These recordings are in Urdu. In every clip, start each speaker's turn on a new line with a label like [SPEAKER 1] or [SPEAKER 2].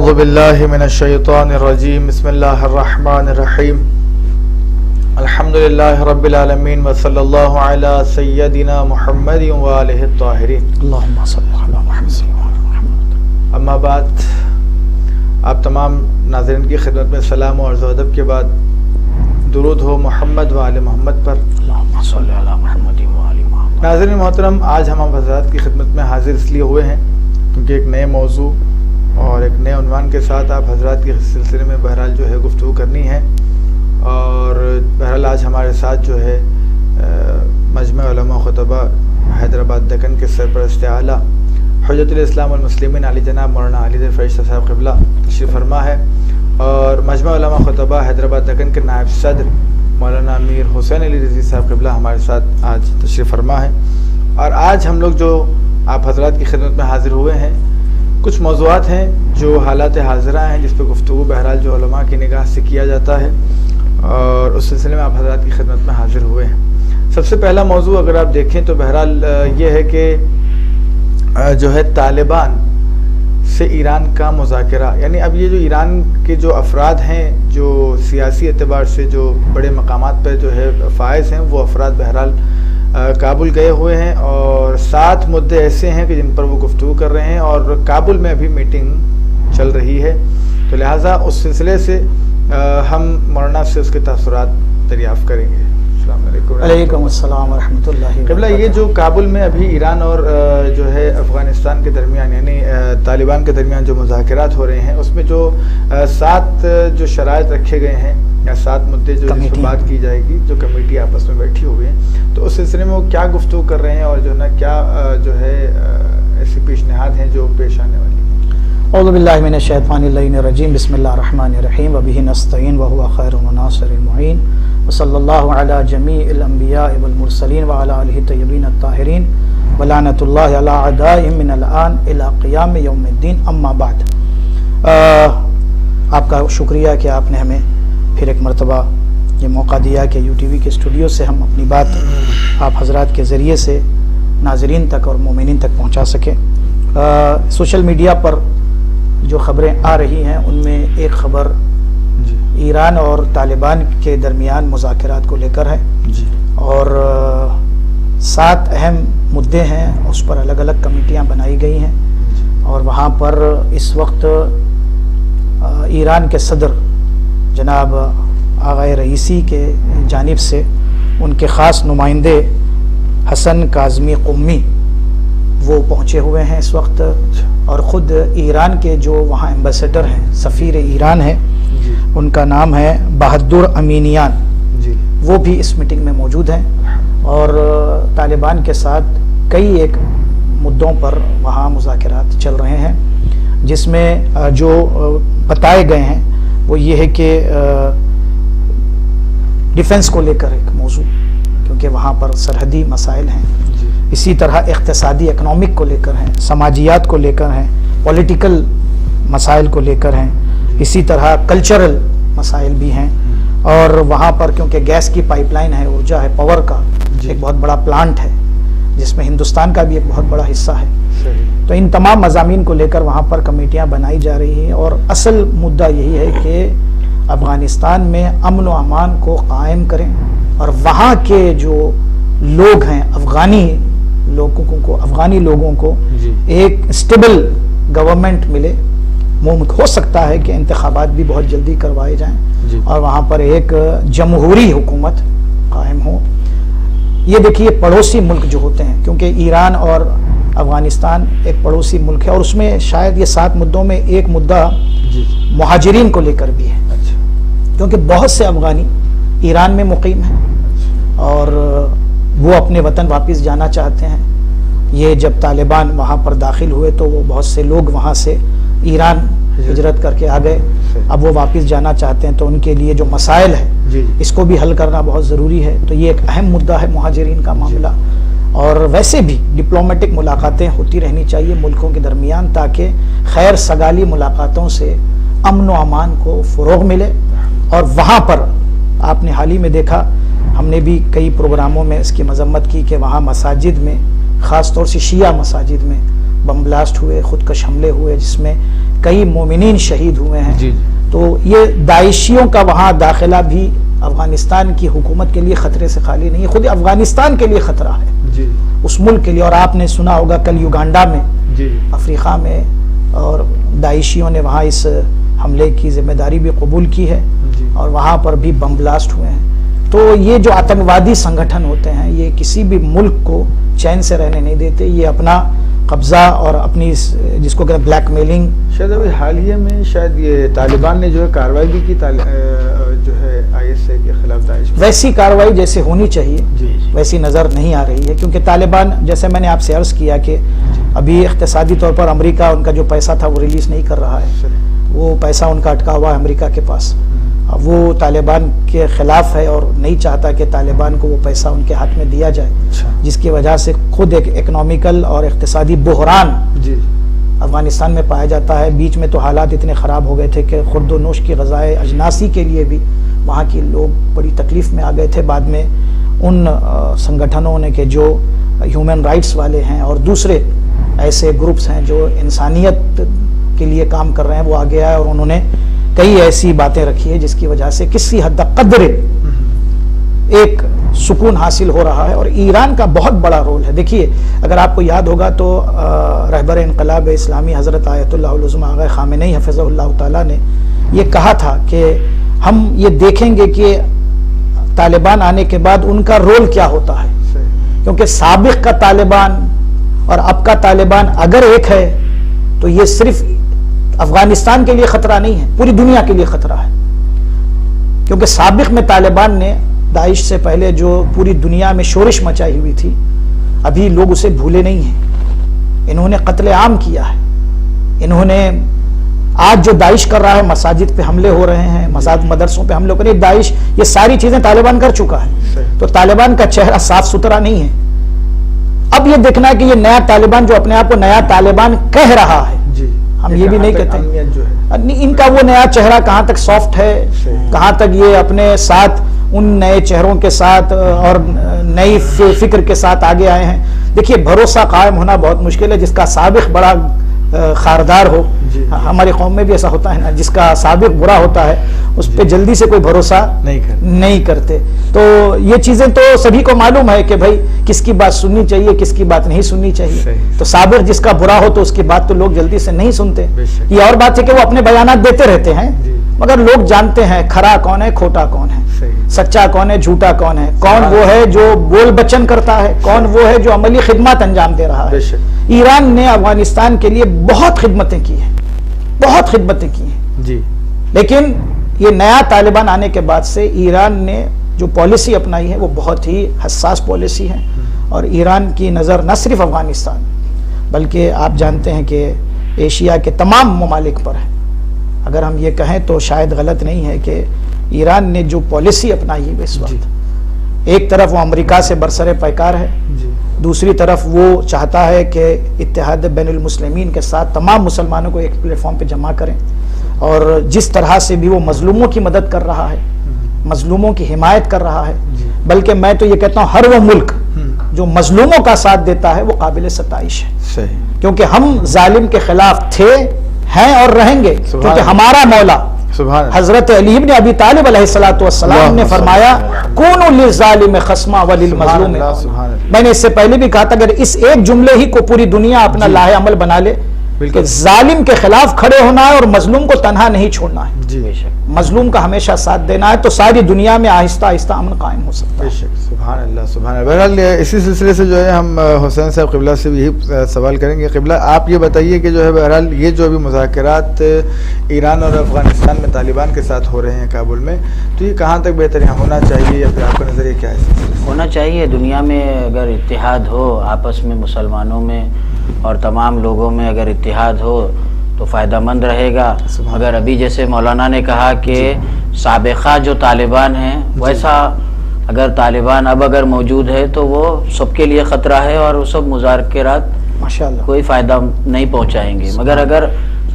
[SPEAKER 1] اعوذ باللہ من الشیطان الرجیم بسم اللہ الرحمن الرحیم الحمدللہ رب العالمین وصلی اللہ علی سیدنا محمد وآلہ الطاہرین
[SPEAKER 2] اللہم صلی علی محمد.
[SPEAKER 1] اما بعد، آپ تمام ناظرین کی خدمت میں سلام و عرض و ادب کے بعد درود ہو محمد وآل محمد پر.
[SPEAKER 2] اللہم صلی علی محمد وآل محمد.
[SPEAKER 1] ناظرین محترم، آج ہم آپ حضرات کی خدمت میں حاضر اس لیے ہوئے ہیں کیونکہ ایک نئے موضوع اور ایک نئے عنوان کے ساتھ آپ حضرات کے سلسلے میں بہرحال جو ہے گفتگو کرنی ہے. اور بہرحال آج ہمارے ساتھ جو ہے مجمع علماء خطبہ حیدرآباد دکن کے سرپرست اعلیٰ حجت الاسلام والمسلمین علی جناب مولانا علی فرشتہ صاحب قبلہ تشریف فرما ہے، اور مجمع علماء خطبہ حیدرآباد دکن کے نائب صدر مولانا امیر حسین علی رضوی صاحب قبلہ ہمارے ساتھ آج تشریف فرما ہے. اور آج ہم لوگ جو آپ حضرات کی خدمت میں حاضر ہوئے ہیں، کچھ موضوعات ہیں جو حالات حاضرہ ہیں جس پہ گفتگو بہرحال جو علماء کی نگاہ سے کیا جاتا ہے، اور اس سلسلے میں آپ حضرات کی خدمت میں حاضر ہوئے ہیں. سب سے پہلا موضوع اگر آپ دیکھیں تو بہرحال یہ ہے کہ جو ہے طالبان سے ایران کا مذاکرہ، یعنی اب یہ جو ایران کے جو افراد ہیں جو سیاسی اعتبار سے جو بڑے مقامات پہ جو ہے فائز ہیں، وہ افراد بہرحال کابل گئے ہوئے ہیں، اور 7 مدعے ایسے ہیں کہ جن پر وہ گفتگو کر رہے ہیں، اور کابل میں ابھی میٹنگ چل رہی ہے. تو لہٰذا اس سلسلے سے ہم مولانا سے اس کے تاثرات دریافت کریں گے. السلام علیکم.
[SPEAKER 2] علیکم السلام ورحمۃ اللہ.
[SPEAKER 1] قبلہ، یہ جو کابل میں ابھی ایران اور جو ہے افغانستان کے درمیان یعنی طالبان کے درمیان جو مذاکرات ہو رہے ہیں، اس میں جو 7 جو شرائط رکھے گئے ہیں یا 7 مدعے جو اس پر بات کی جائے گی، جو کمیٹی آپس میں بیٹھی ہوئی ہے، تو اس سلسلے میں وہ کیا گفتگو کر رہے ہیں اور جو نا کیا جو ہے ایسی پیشنہاد ہیں جو پیش آنے والی ہیں.
[SPEAKER 2] اعوذ باللہ من الشیطان اللعین الرجیم بسم اللہ الرحمن الرحیم وبہ نستعین وہو خیر الناصر المعین وصلی اللہ علی جمیع الانبیاء والمرسلین وعلی آلہ الطیبین الطاہرین ولعنۃ اللہ علی اعدائہم من الآن الی قیام یوم الدین. اما بعد، آپ کا شکریہ کہ آپ نے ہمیں پھر ایک مرتبہ یہ موقع دیا کہ یو ٹی وی کے اسٹوڈیو سے ہم اپنی بات آپ حضرات کے ذریعے سے ناظرین تک اور مومنین تک پہنچا سکیں. سوشل میڈیا پر جو خبریں آ رہی ہیں ان میں ایک خبر ایران اور طالبان کے درمیان مذاکرات کو لے کر ہے، اور 7 اہم مدعے ہیں، اس پر الگ الگ کمیٹیاں بنائی گئی ہیں، اور وہاں پر اس وقت ایران کے صدر جناب آغائے رئیسی کے جانب سے ان کے خاص نمائندے حسن کاظمی قمی وہ پہنچے ہوئے ہیں اس وقت، اور خود ایران کے جو وہاں ایمبیسیڈر ہیں، سفیر ایران ہیں، ان کا نام ہے بہادر امینیان، وہ بھی اس میٹنگ میں موجود ہیں، اور طالبان کے ساتھ کئی ایک مدعوں پر وہاں مذاکرات چل رہے ہیں، جس میں جو بتائے گئے ہیں وہ یہ ہے کہ ڈیفنس کو لے کر ایک موضوع، کیونکہ وہاں پر سرحدی مسائل ہیں، اسی طرح اقتصادی اکنامک کو لے کر ہیں، سماجیات کو لے کر ہیں، پولیٹیکل مسائل کو لے کر ہیں، اسی طرح کلچرل مسائل بھی ہیں، اور وہاں پر کیونکہ گیس کی پائپ لائن ہے، ارجا ہے، پاور کا ایک بہت بڑا پلانٹ ہے جس میں ہندوستان کا بھی ایک بہت بڑا حصہ ہے. تو ان تمام مضامین کو لے کر وہاں پر کمیٹیاں بنائی جا رہی ہیں، اور اصل مدعا یہی ہے کہ افغانستان میں امن و امان کو قائم کریں، اور وہاں کے جو لوگ ہیں افغانی لوگوں کو ایک اسٹیبل گورنمنٹ ملے. ہو سکتا ہے کہ انتخابات بھی بہت جلدی کروائے جائیں اور وہاں پر ایک جمہوری حکومت قائم ہو. یہ دیکھیے پڑوسی ملک جو ہوتے ہیں، کیونکہ ایران اور افغانستان ایک پڑوسی ملک ہے، اور اس میں شاید یہ 7 مدعوں میں ایک مدعا مہاجرین کو لے کر بھی ہے، کیونکہ بہت سے افغانی ایران میں مقیم ہیں اور وہ اپنے وطن واپس جانا چاہتے ہیں. یہ جب طالبان وہاں پر داخل ہوئے تو وہ بہت سے لوگ وہاں سے ایران ہجرت کر کے آ گئے، اب وہ واپس جانا چاہتے ہیں، تو ان کے لیے جو مسائل ہے اس کو بھی حل کرنا بہت ضروری ہے. تو یہ ایک اہم مدعا ہے مہاجرین کا معاملہ، اور ویسے بھی ڈپلومیٹک ملاقاتیں ہوتی رہنی چاہیے ملکوں کے درمیان، تاکہ خیر سگالی ملاقاتوں سے امن و امان کو فروغ ملے. اور وہاں پر آپ نے حال ہی میں دیکھا، ہم نے بھی کئی پروگراموں میں اس کی مذمت کی کہ وہاں مساجد میں، خاص طور سے شیعہ مساجد میں بم بلاسٹ ہوئے، خودکش حملے ہوئے جس میں کئی مومنین شہید ہوئے ہیں.
[SPEAKER 1] جی
[SPEAKER 2] تو یہ داعشیوں کا وہاں داخلہ بھی افغانستان کی حکومت کے لیے خطرے سے خالی نہیں ہے، خود افغانستان کے لیے خطرہ ہے
[SPEAKER 1] جی
[SPEAKER 2] اس ملک کے لیے. اور آپ نے سنا ہوگا کل یوگانڈا میں،
[SPEAKER 1] جی
[SPEAKER 2] افریقہ میں، اور داعشیوں نے وہاں اس حملے کی ذمہ داری بھی قبول کی ہے
[SPEAKER 1] جی
[SPEAKER 2] اور وہاں پر بھی بم بلاسٹ ہوئے ہیں. تو یہ جو آتنکوادی سنگٹھن ہوتے ہیں یہ کسی بھی ملک کو چین سے رہنے نہیں دیتے. یہ اپنا قبضہ اور اپنی جس کو کہتے ہیں بلیک میلنگ.
[SPEAKER 1] شاید ابھی حالیہ میں شاید یہ طالبان نے جو ہے کارروائی بھی کی جو ہے IS کے خلاف، داعش کے.
[SPEAKER 2] ویسی کارروائی جیسے ہونی چاہیے
[SPEAKER 1] جی
[SPEAKER 2] ویسی نظر نہیں آ رہی ہے، کیونکہ طالبان جیسے میں نے آپ سے عرض کیا کہ ابھی اقتصادی طور پر امریکہ ان کا جو پیسہ تھا وہ ریلیز نہیں کر رہا ہے. وہ پیسہ ان کا اٹکا ہوا ہے امریکہ کے پاس. وہ طالبان کے خلاف ہے اور نہیں چاہتا کہ طالبان کو وہ پیسہ ان کے ہاتھ میں دیا جائے، جس کی وجہ سے خود ایک اکنامیکل اور اقتصادی بحران
[SPEAKER 1] جی
[SPEAKER 2] افغانستان میں پایا جاتا ہے. بیچ میں تو حالات اتنے خراب ہو گئے تھے کہ خورد و نوش کی غذائے اجناسی کے لیے بھی وہاں کے لوگ بڑی تکلیف میں آ گئے تھے. بعد میں ان سنگٹھنوں نے کہ جو ہیومن رائٹس والے ہیں اور دوسرے ایسے گروپس ہیں جو انسانیت کے لیے کام کر رہے ہیں وہ آگے آئے اور انہوں نے کئی ایسی باتیں رکھی ہیں جس کی وجہ سے کسی حد قدر ایک سکون حاصل ہو رہا ہے. اور ایران کا بہت بڑا رول ہے. دیکھیے اگر آپ کو یاد ہوگا تو رہبر انقلاب اسلامی حضرت آیت اللہ العظمہ آغا خامنئی حفظہ اللہ تعالیٰ نے یہ کہا تھا کہ ہم یہ دیکھیں گے کہ طالبان آنے کے بعد ان کا رول کیا ہوتا ہے، کیونکہ سابق کا طالبان اور اب کا طالبان اگر ایک ہے تو یہ صرف افغانستان کے لیے خطرہ نہیں ہے، پوری دنیا کے لیے خطرہ ہے. کیونکہ سابق میں طالبان نے داعش سے پہلے جو پوری دنیا میں شورش مچائی ہوئی تھی ابھی لوگ اسے بھولے نہیں ہیں. انہوں نے قتل عام کیا ہے. انہوں نے آج جو داعش کر رہا ہے، مساجد پہ حملے ہو رہے ہیں، مدرسوں پہ حملے ہو رہے ہیں، داعش یہ ساری چیزیں طالبان کر چکا ہے. تو طالبان کا چہرہ صاف ستھرا نہیں ہے. اب یہ دیکھنا ہے کہ یہ نیا طالبان جو اپنے آپ کو نیا طالبان کہہ رہا ہے، ہم یہ بھی نہیں کہتے ان کا وہ نیا چہرہ کہاں تک سافٹ ہے، کہاں تک یہ اپنے ساتھ ان نئے چہروں کے ساتھ اور نئی فکر کے ساتھ آگے آئے ہیں. دیکھیے بھروسہ قائم ہونا بہت مشکل ہے. جس کا سابق بڑا خاردار ہو، ہماری قوم میں بھی ایسا ہوتا ہے نا، جس کا سابق برا ہوتا ہے اس پہ جلدی سے کوئی بھروسہ نہیں کرتے. تو یہ چیزیں تو سبھی کو معلوم ہے کہ بھائی کس کی بات سننی چاہیے کس کی بات نہیں سننی چاہیے. تو سابق جس کا برا ہو تو اس کی بات تو لوگ جلدی سے نہیں سنتے. یہ اور بات ہے کہ وہ اپنے بیانات دیتے رہتے ہیں مگر لوگ جانتے ہیں کھرا کون ہے کھوٹا کون ہے، سچا کون ہے جھوٹا کون ہے، کون وہ ہے جو بول بچن کرتا ہے، کون وہ ہے جو عملی خدمات انجام دے رہا ہے. ایران نے افغانستان کے لیے بہت خدمتیں کی ہیں، بہت خدمتیں کی ہیں
[SPEAKER 1] جی.
[SPEAKER 2] لیکن یہ نیا طالبان آنے کے بعد سے ایران نے جو پالیسی اپنائی ہے وہ بہت ہی حساس پالیسی ہے. اور ایران کی نظر نہ صرف افغانستان بلکہ آپ جانتے ہیں کہ ایشیا کے تمام ممالک پر ہے. اگر ہم یہ کہیں تو شاید غلط نہیں ہے کہ ایران نے جو پالیسی اپنائی ہے اس وقت، ایک طرف وہ امریکہ سے برسر پیکار ہے، دوسری طرف وہ چاہتا ہے کہ اتحاد بین المسلمین کے ساتھ تمام مسلمانوں کو ایک پلیٹ فارم پہ جمع کریں. اور جس طرح سے بھی وہ مظلوموں کی مدد کر رہا ہے، مظلوموں کی حمایت کر رہا ہے، بلکہ میں تو یہ کہتا ہوں ہر وہ ملک جو مظلوموں کا ساتھ دیتا ہے وہ قابل ستائش ہے. کیونکہ ہم ظالم کے خلاف تھے، ہیں اور رہیں گے، کیونکہ ہمارا مولا حضرت علی بن ابی طالب علیہ السلام نے فرمایا کونوا للظالم خصما وللمظلوم. میں نے اس سے پہلے بھی کہا تھا اگر اس ایک جملے ہی کو پوری دنیا اپنا لاہ عمل بنا لے کہ ظالم کے خلاف کھڑے ہونا ہے اور مظلوم کو تنہا نہیں چھوڑنا ہے، مظلوم کا ہمیشہ ساتھ دینا ہے، تو ساری دنیا میں آہستہ آہستہ امن قائم ہو سکتا ہے.
[SPEAKER 1] سبحان اللہ سبحان اللہ. بہرحال اسی سلسلے سے جو ہے ہم حسین صاحب قبلہ سے بھی یہی سوال کریں گے. قبلہ آپ یہ بتائیے کہ جو ہے بہرحال یہ جو ابھی مذاکرات ایران اور افغانستان میں طالبان کے ساتھ ہو رہے ہیں کابل میں، تو یہ کہاں تک بہتر ہونا چاہیے یا پھر آپ کا نظریہ کیا ہے؟
[SPEAKER 3] ہونا چاہیے. دنیا میں اگر اتحاد ہو آپس میں، مسلمانوں میں اور تمام لوگوں میں اگر اتحاد ہو تو فائدہ مند رہے گا. مگر ابھی جیسے مولانا نے کہا کہ سابقہ جو طالبان ہیں ویسا اگر طالبان اب اگر موجود ہے تو وہ سب کے لیے خطرہ ہے اور وہ سب مذاکرات ماشاءاللہ کوئی فائدہ نہیں پہنچائیں گے. مگر اگر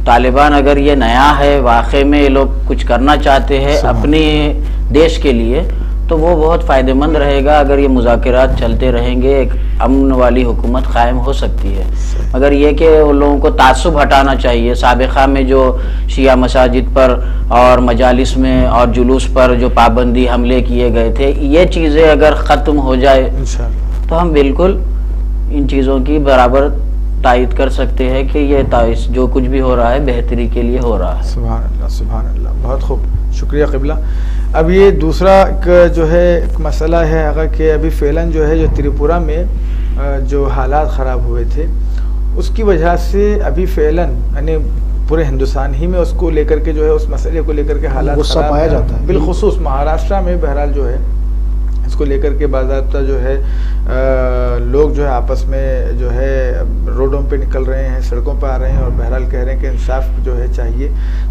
[SPEAKER 3] طالبان اگر یہ نیا ہے، واقع میں یہ لوگ کچھ کرنا چاہتے ہیں اپنے دیش کے لیے، تو وہ بہت فائدہ مند رہے گا. اگر یہ مذاکرات چلتے رہیں گے ایک امن والی حکومت قائم ہو سکتی ہے. مگر یہ کہ ان لوگوں کو تعصب ہٹانا چاہیے. سابقہ میں جو شیعہ مساجد پر اور مجالس میں اور جلوس پر جو پابندی حملے کیے گئے تھے، یہ چیزیں اگر ختم ہو جائے تو ہم بالکل ان چیزوں کی برابر تائید کر سکتے ہیں کہ یہ جو کچھ بھی ہو رہا ہے بہتری کے لیے ہو رہا ہے.
[SPEAKER 1] سبحان اللہ سبحان اللہ، بہت خوب، شکریہ قبلہ. اب یہ دوسرا جو ہے ایک مسئلہ ہے کہ ابھی فعلاً جو ہے جو تریپورہ میں جو حالات خراب ہوئے تھے اس کی وجہ سے ابھی فعلاً یعنی پورے ہندوستان ہی میں اس کو لے کر کے جو ہے اس مسئلے کو لے کر کے حالات خراب
[SPEAKER 2] پایا جاتا ہے.
[SPEAKER 1] بالخصوص مہاراشٹرا میں بہرحال جو ہے اس کو لے کر کے باضابطہ جو ہے لوگ جو ہے آپس میں جو ہے روڈوں پہ نکل رہے ہیں، سڑکوں پہ آ رہے ہیں اور بہرحال کہہ رہے ہیں کہ انصاف جو ہے چاہیے.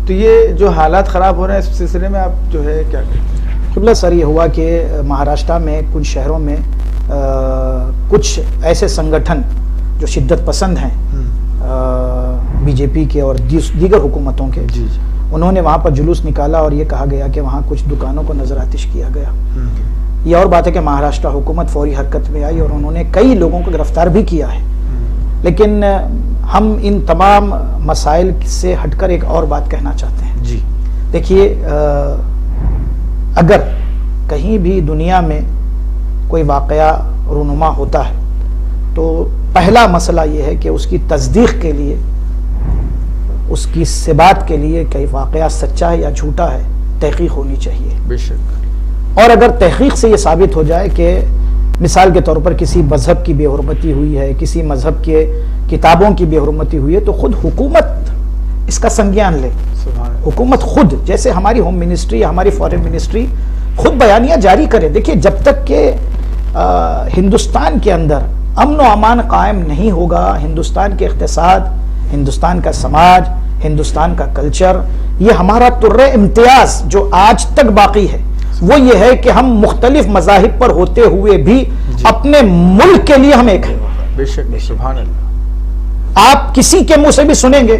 [SPEAKER 1] تو یہ جو حالات خراب ہو رہے ہیں اس سلسلے میں آپ جو ہے کیا کہتے ہیں؟
[SPEAKER 2] قبلہ سر، یہ ہوا کہ مہاراشٹرا میں کچھ شہروں میں کچھ ایسے سنگٹھن جو شدت پسند ہیں بی جے پی کے اور دیگر حکومتوں کے، انہوں نے وہاں پر جلوس نکالا اور یہ کہا گیا کہ وہاں کچھ دکانوں کو نظر آتش کیا گیا. یہ اور بات ہے کہ مہاراشٹر حکومت فوری حرکت میں آئی اور انہوں نے کئی لوگوں کو گرفتار بھی کیا ہے. لیکن ہم ان تمام مسائل سے ہٹ کر ایک اور بات کہنا چاہتے ہیں.
[SPEAKER 1] جی
[SPEAKER 2] دیکھیے، اگر کہیں بھی دنیا میں کوئی واقعہ رونما ہوتا ہے تو پہلا مسئلہ یہ ہے کہ اس کی تصدیق کے لیے، اس کی ثبات کے لیے کہ واقعہ سچا ہے یا جھوٹا ہے، تحقیق ہونی چاہیے.
[SPEAKER 1] بے شک.
[SPEAKER 2] اور اگر تحقیق سے یہ ثابت ہو جائے کہ مثال کے طور پر کسی مذہب کی بے حرمتی ہوئی ہے، کسی مذہب کے کتابوں کی بے حرمتی ہوئی ہے، تو خود حکومت اس کا سنگیان لے. حکومت خود، جیسے ہماری ہوم منسٹری یا ہماری فارن منسٹری خود بیانیہ جاری کرے. دیکھیے، جب تک کہ ہندوستان کے اندر امن و امان قائم نہیں ہوگا، ہندوستان کے اقتصاد، ہندوستان کا سماج، ہندوستان کا کلچر، یہ ہمارا طر امتیاز جو آج تک باقی ہے وہ یہ ہے کہ ہم مختلف مذاہب پر ہوتے ہوئے بھی اپنے ملک کے لیے ہم ایک ہیں.
[SPEAKER 1] بے شک. سبحان اللہ.
[SPEAKER 2] آپ کسی کے منہ سے بھی سنیں گے،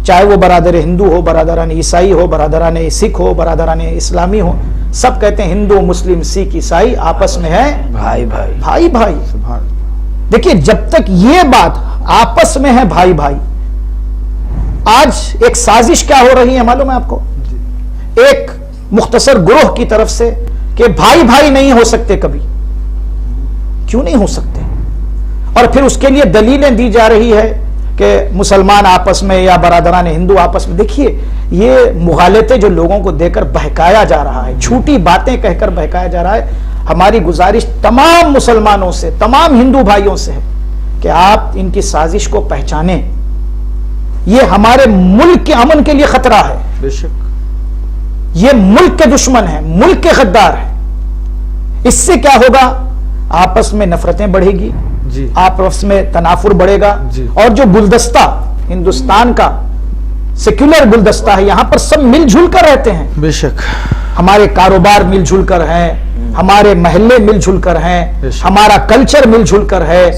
[SPEAKER 2] چاہے وہ برادر ہندو ہو، برادران عیسائی ہو، برادران سکھ ہو، برادران اسلامی ہو، سب کہتے ہیں ہندو مسلم سکھ عیسائی آپس میں ہے
[SPEAKER 3] بھائی بھائی
[SPEAKER 2] بھائی بھائی.
[SPEAKER 1] سبحان.
[SPEAKER 2] دیکھیے، جب تک یہ بات آپس میں ہے بھائی بھائی، آج ایک سازش کیا ہو رہی ہے معلوم ہے آپ کو؟ ایک مختصر گروہ کی طرف سے کہ بھائی بھائی نہیں ہو سکتے کبھی. کیوں نہیں ہو سکتے؟ اور پھر اس کے لیے دلیلیں دی جا رہی ہے کہ مسلمان آپس میں یا برادران ہندو آپس میں. دیکھیے، یہ مغالطے جو لوگوں کو دے کر بہکایا جا رہا ہے، جھوٹی باتیں کہہ کر بہکایا جا رہا ہے. ہماری گزارش تمام مسلمانوں سے، تمام ہندو بھائیوں سے ہے کہ آپ ان کی سازش کو پہچانیں. یہ ہمارے ملک کے امن کے لیے خطرہ ہے.
[SPEAKER 1] بے شک.
[SPEAKER 2] یہ ملک کے دشمن ہیں، ملک کے غدار ہیں. اس سے کیا ہوگا؟ آپس میں نفرتیں بڑھے گی، آپس میں تنافر بڑھے گا. اور جو گلدستہ ہندوستان کا سیکولر گلدستہ ہے، یہاں پر سب مل جل کر رہتے ہیں.
[SPEAKER 1] بے شک.
[SPEAKER 2] ہمارے کاروبار مل جل کر ہیں، ہمارے محلے مل جل کر ہیں، ہمارا کلچر مل جل کر ہے.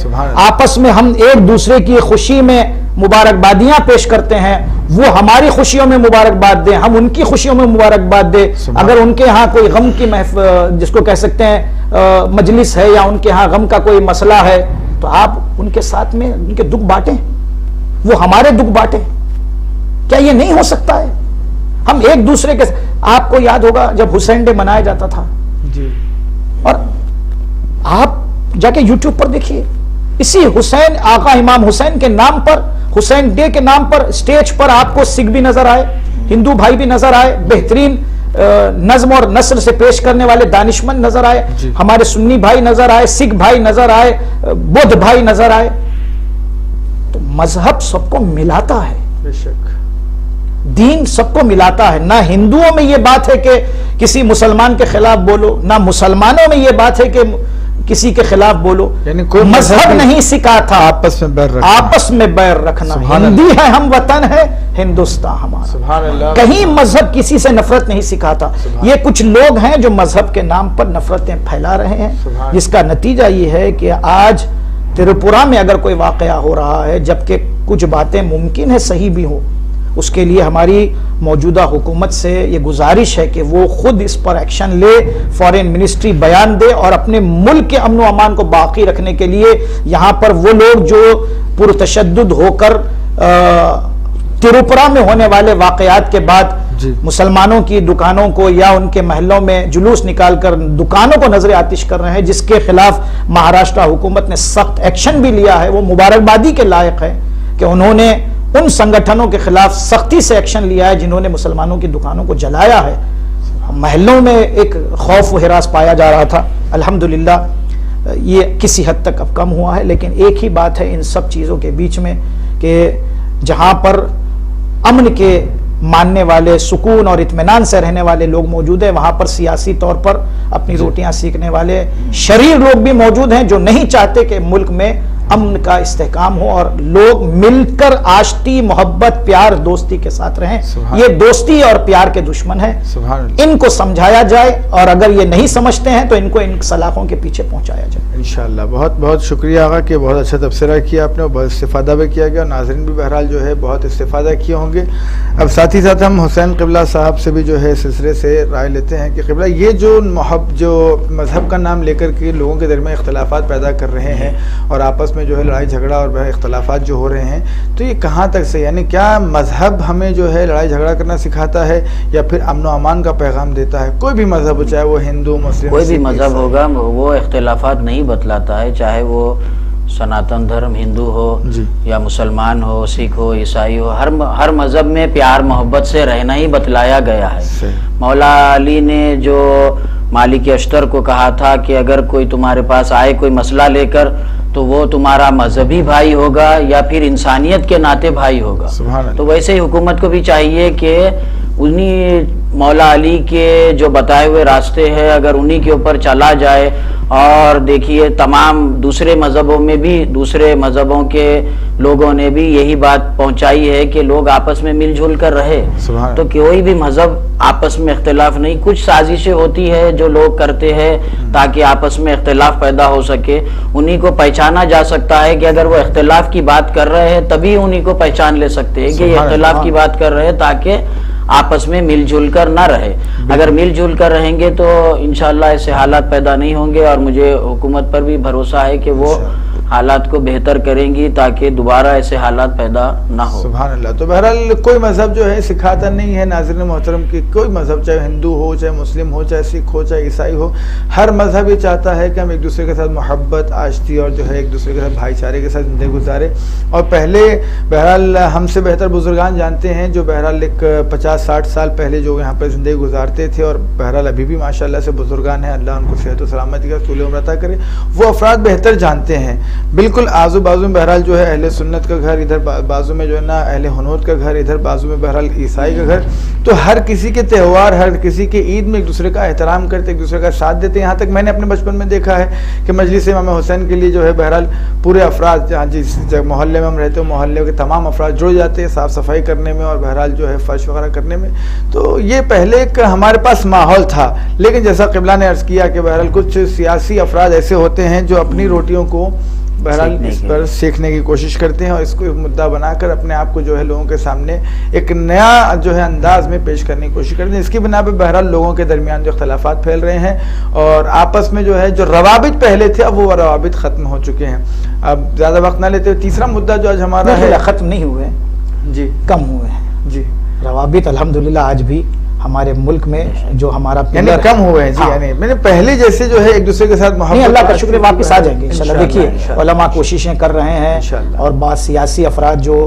[SPEAKER 2] آپس میں ہم ایک دوسرے کی خوشی میں مبارکبادیاں پیش کرتے ہیں. وہ ہماری خوشیوں میں مبارکباد دیں، ہم ان کی خوشیوں میں مبارکباد دیں. اگر ان کے ہاں کوئی غم کی جس کو کہہ سکتے ہیں مجلس ہے، یا ان کے ہاں غم کا کوئی مسئلہ ہے، تو آپ ان کے ساتھ میں ان کے دکھ بانٹیں، وہ ہمارے دکھ بانٹیں. کیا یہ نہیں ہو سکتا ہے؟ ہم ایک دوسرے کے آپ کو یاد ہوگا جب حسین ڈے منایا جاتا تھا، اور آپ جا کے یوٹیوب پر دیکھیے، اسی حسین آقا امام حسین کے نام پر، حسین ڈے کے نام پر اسٹیج پر آپ کو سکھ بھی نظر آئے، ہندو بھائی بھی نظر آئے، بہترین نظم اور نثر سے پیش کرنے والے دانشمند نظر آئے، ہمارے سنی بھائی نظر آئے، سکھ بھائی نظر آئے، بدھ بھائی نظر آئے. تو مذہب سب کو ملاتا ہے.
[SPEAKER 1] بے شک.
[SPEAKER 2] دین سب کو ملاتا ہے. نہ ہندوؤں میں یہ بات ہے کہ کسی مسلمان کے خلاف بولو، نہ مسلمانوں میں یہ بات ہے کہ کسی کے خلاف بولو.
[SPEAKER 1] یعنی کوئی
[SPEAKER 2] مذہب نہیں سکھا تھا
[SPEAKER 1] آپس میں بیر رکھنا،
[SPEAKER 2] آپس میں بیر رکھنا. ہندی ہے ہم، وطن ہے ہندوستان ہمارا.
[SPEAKER 1] سبحان اللہ.
[SPEAKER 2] کہیں مذہب کسی سے نفرت نہیں سکھاتا. یہ کچھ لوگ ہیں جو مذہب کے نام پر نفرتیں پھیلا رہے ہیں، جس کا نتیجہ یہ ہے کہ آج تریپورہ میں اگر کوئی واقعہ ہو رہا ہے، جبکہ کچھ باتیں ممکن ہے صحیح بھی ہو، اس کے لیے ہماری موجودہ حکومت سے یہ گزارش ہے کہ وہ خود اس پر ایکشن لے، فارن منسٹری بیان دے اور اپنے ملک کے امن و امان کو باقی رکھنے کے لیے یہاں پر وہ لوگ جو پرتشدد ہو کر تریپورہ میں ہونے والے واقعات کے بعد مسلمانوں کی دکانوں کو یا ان کے محلوں میں جلوس نکال کر دکانوں کو نظر آتش کر رہے ہیں، جس کے خلاف مہاراشٹر حکومت نے سخت ایکشن بھی لیا ہے، وہ مبارکبادی کے لائق ہے کہ انہوں نے ان سنگٹھنوں کے خلاف سختی سے ایکشن لیا ہے جنہوں نے مسلمانوں کی دکانوں کو جلایا ہے۔ محلوں میں ایک خوف و ہراس پایا جا رہا تھا، الحمدللہ یہ کسی حد تک اب کم ہوا ہے، لیکن ایک ہی بات ہے ان سب چیزوں کے بیچ میں کہ جہاں پر امن کے ماننے والے، سکون اور اطمینان سے رہنے والے لوگ موجود ہیں، وہاں پر سیاسی طور پر اپنی روٹیاں سیکھنے والے شریر لوگ بھی موجود ہیں جو نہیں چاہتے کہ ملک میں امن کا استحکام ہو اور لوگ مل کر آشتی، محبت، پیار، دوستی کے ساتھ رہیں۔ یہ دوستی اور پیار کے دشمن ہیں، ان کو سمجھایا جائے اور اگر یہ نہیں سمجھتے ہیں تو ان کو ان سلاخوں کے پیچھے پہنچایا جائے۔
[SPEAKER 1] انشاءاللہ بہت بہت شکریہ آقا کہ بہت اچھا تبصرہ کیا آپ نے، بہت استفادہ بھی کیا گیا اور ناظرین بھی بہرحال جو ہے بہت استفادہ کیے ہوں گے۔ اب ساتھ ہی ساتھ ہم حسین قبلہ صاحب سے بھی جو ہے سلسلے سے رائے لیتے ہیں کہ قبلہ یہ جو مذہب کا نام لے کر کے لوگوں کے درمیان اختلافات پیدا کر رہے ہیں اور آپس میں جو ہے لڑائی جھگڑا اور اختلافات جو ہو رہے ہیں، تو یہ کہاں تک سے، یعنی کیا مذہب ہمیں جو ہے لڑائی جھگڑا کرنا سکھاتا ہے یا پھر امن و امان کا پیغام دیتا ہے؟ کوئی بھی مذہب ہو، چاہے وہ ہندو، مسلم،
[SPEAKER 3] کوئی بھی مذہب ہوگا، وہ اختلافات نہیں بتلاتا ہے، چاہے وہ سناتن دھرم ہندو ہو یا مسلمان ہو، سکھ ہو، عیسائی ہو، ہر مذہب میں پیار محبت سے رہنا ہی بتلایا گیا ہے۔ مولا علی نے جو مالک اشتر کو کہا تھا کہ اگر کوئی تمہارے پاس آئے کوئی مسئلہ لے کر تو وہ تمہارا مذہبی بھائی ہوگا یا پھر انسانیت کے ناطے بھائی ہوگا، تو ویسے ہی حکومت کو بھی چاہیے کہ انہی مولا علی کے جو بتائے ہوئے راستے ہیں اگر انہی کے اوپر چلا جائے، اور دیکھیے تمام دوسرے مذہبوں میں بھی، دوسرے مذہبوں کے لوگوں نے بھی یہی بات پہنچائی ہے کہ لوگ آپس میں مل جل کر رہے، تو کوئی بھی مذہب آپس میں اختلاف نہیں، کچھ سازشیں ہوتی ہے جو لوگ کرتے ہیں تاکہ آپس میں اختلاف پیدا ہو سکے، انہی کو پہچانا جا سکتا ہے کہ اگر وہ اختلاف کی بات کر رہے ہیں تبھی انہی کو پہچان لے سکتے ہیں کہ یہ اختلاف کی بات کر رہے ہیں تاکہ آپس میں مل جل کر نہ رہے۔ اگر مل جل کر رہیں گے تو انشاءاللہ ایسے حالات پیدا نہیں ہوں گے، اور مجھے حکومت پر بھی بھروسہ ہے کہ وہ حالات کو بہتر کریں گی تاکہ دوبارہ ایسے حالات پیدا نہ ہو۔
[SPEAKER 1] سبحان اللہ۔ تو بہرحال کوئی مذہب جو ہے سکھاتا نہیں ہے ناظرین محترم کی، کوئی مذہب چاہے ہندو ہو، چاہے مسلم ہو، چاہے سکھ ہو، چاہے عیسائی ہو، ہر مذہب یہ چاہتا ہے کہ ہم ایک دوسرے کے ساتھ محبت، آشتی اور جو ہے ایک دوسرے کے ساتھ بھائی چارے کے ساتھ زندگی گزارے۔ اور پہلے بہرحال ہم سے بہتر بزرگان جانتے ہیں جو بہرحال ایک 50-60 سال پہلے جو یہاں پہ زندگی گزارتے تھے، اور بہرحال ابھی بھی ماشاءاللہ سے بزرگان ہیں، اللہ ان کو صحت و سلامتی کا طول عمر عطا کرے، وہ افراد بہتر جانتے ہیں۔ بالکل آزو بازو میں بہرحال جو ہے اہل سنت کا گھر، ادھر بازو میں جو ہے نا اہل ہنود کا گھر، ادھر بازو میں بہرحال عیسائی کا گھر، تو ہر کسی کے تہوار، ہر کسی کے عید میں ایک دوسرے کا احترام کرتے، ایک دوسرے کا ساتھ دیتے۔ یہاں تک میں نے اپنے بچپن میں دیکھا ہے کہ مجلس امام حسین کے لیے جو ہے بہرحال پورے افراد جہاں جس محلے میں ہم رہتے ہیں محلے کے تمام افراد جڑ جاتے ہیں صاف صفائی کرنے میں اور بہرحال جو ہے فرش وغیرہ کرنے میں۔ تو یہ پہلے ایک ہمارے پاس ماحول تھا، لیکن جیسا قبلہ نے عرض کیا کہ بہرحال کچھ سیاسی افراد ایسے ہوتے ہیں جو اپنی روٹیوں کو بہرحال اس پر سیکھنے کی کوشش کرتے ہیں اور اس کو ایک مدعا بنا کر اپنے آپ کو جو ہے لوگوں کے سامنے ایک نیا جو ہے انداز میں پیش کرنے کی کوشش کرتے ہیں۔ اس کی بنا پہ بہرحال لوگوں کے درمیان جو اختلافات پھیل رہے ہیں اور آپس میں جو ہے جو روابط پہلے تھے اب وہ روابط ختم ہو چکے ہیں۔ اب زیادہ وقت نہ لیتے ہوئے تیسرا مدعا جو آج ہمارا ہے،
[SPEAKER 2] ختم نہیں ہوئے،
[SPEAKER 1] جی
[SPEAKER 2] کم ہوئے ہیں
[SPEAKER 1] جی،
[SPEAKER 2] روابط الحمدللہ آج بھی ہمارے ملک میں جو ہمارا
[SPEAKER 1] یعنی کم ہوئے ہیں جی، یعنی میں نے پہلے جیسے جو ہے ایک دوسرے کے ساتھ محبت،
[SPEAKER 2] نہیں اللہ کا شکر واپس آ جائیں گے انشاءاللہ۔ دیکھیے علماء کوششیں کر رہے ہیں اور بعض سیاسی افراد جو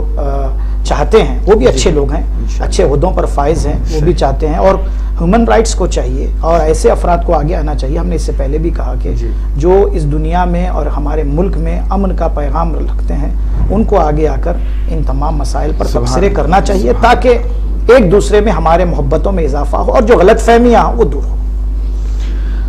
[SPEAKER 2] چاہتے ہیں وہ بھی اچھے لوگ ہیں، اچھے عہدوں پر فائز ہیں، وہ بھی چاہتے ہیں، اور ہیومن رائٹس کو چاہیے اور ایسے افراد کو آگے آنا چاہیے۔ ہم نے اس سے پہلے بھی کہا کہ جو اس دنیا میں اور ہمارے ملک میں امن کا پیغام رکھتے ہیں ان کو آگے آ کر ان تمام مسائل پر تبصرے کرنا چاہیے تاکہ ایک دوسرے میں ہمارے محبتوں میں اضافہ ہو اور جو غلط فہمیاں وہ دور ہو۔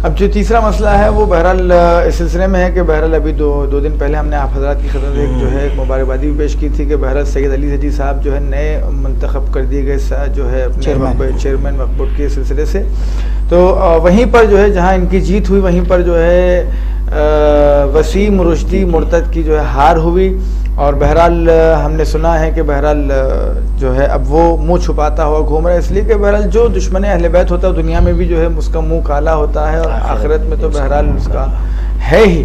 [SPEAKER 1] اب جو تیسرا مسئلہ ہے وہ بہرحال اس سلسلے میں ہے کہ بہرحال ابھی دو دن پہلے ہم نے آپ حضرات کی خدمت میں جو ہے ایک مبارکبادی بھی پیش کی تھی کہ بہرحال سید علی زیدی صاحب جو ہے نئے منتخب کر دیے گئے جو ہے اپنے چیئرمین وقف بورڈ کے سلسلے سے، تو وہیں پر جو ہے جہاں ان کی جیت ہوئی وہیں پر جو ہے وسیم رشدی مرتد کی جو ہے ہار ہوئی، اور بہرحال ہم نے سنا ہے کہ بہرحال جو ہے اب وہ منہ چھپاتا ہوا گھوم رہا ہے، اس لیے کہ بہرحال جو دشمن اہل بیت ہوتا ہے دنیا میں بھی جو ہے اس کا منہ کالا ہوتا ہے اور آخرت میں تو بہرحال اس کا ہے ہی۔